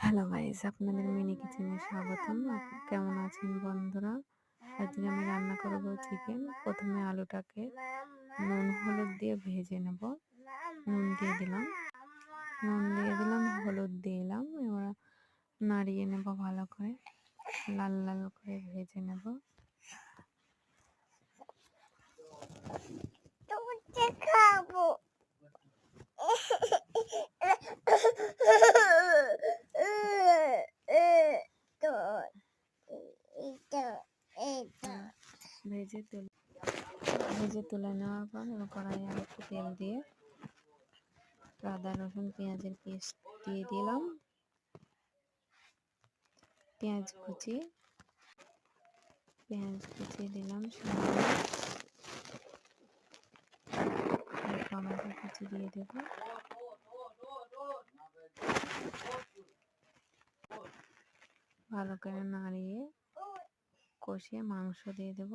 Hello guys, আপনাদের mini কিচেনে স্বাগতম। কেমন আছেন বন্ধুরা? আজকে আমি রান্না করব চিকেন। প্রথমে আলুটাকে নুন হলুদ দিয়ে ভেজে নেব। নুন দিয়ে দিলাম, হলুদ দিলাম। এবার নাড়িয়ে নেব ভালো করে, লাল লাল করে ভেজে নেব। খাবো ভেজে তুলে নেওয়ার পর কড়াইয়ে আর একটু তেল দিয়ে আদা রসুন পেঁয়াজের পেস্ট দিয়ে দিলাম। পেঁয়াজ কুচি দিলাম, টমেটো কুচি দিয়ে দেব। ভালো করে নাড়িয়ে কষিয়ে মাংস দিয়ে দেব।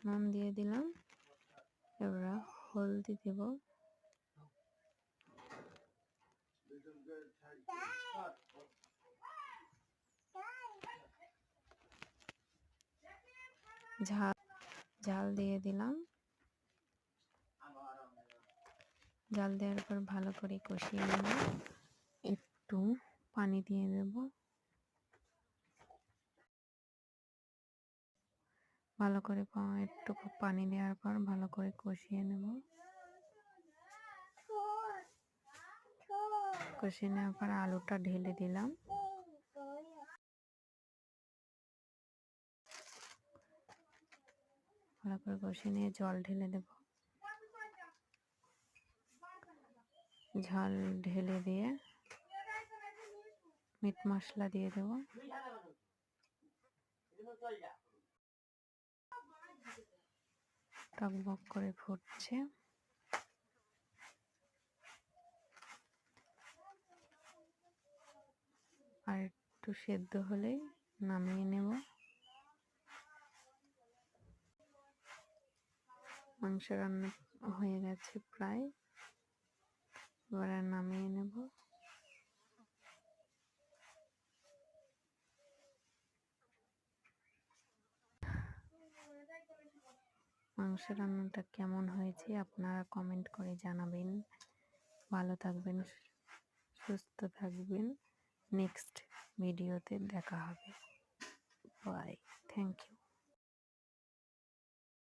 নুন দিয়ে দিলাম। এবার হলদি দেব। ঝাল দিয়ে দিলাম। জাল দেওয়ার পর ভালো করে কষিয়ে নেব। একটু পানি দিয়ে দেব। ভালো করে একটু পানি দেওয়ার পর ভালো করে কষিয়ে নেব। কষিয়ে নেওয়ার পর আলুটা ঢেলে দিলাম। ভালো করে কষিয়ে নিয়ে জল ঢেলে দেব। ঝাল ঢেলে দিয়ে মিট মশলা দিয়ে দেব। টকবক করে ফুটছে। আর একটু সেদ্ধ হলেই নামিয়ে নেব। মাংস রান্না হয়ে গেছে প্রায়, এবার নামিয়ে নেব। মাংস রান্নাটা কেমন হয়েছে আপনারা কমেন্ট করে জানাবেন। ভালো থাকবেন, সুস্থ থাকবেন। নেক্সট ভিডিওতে দেখা হবে। Bye, thank you.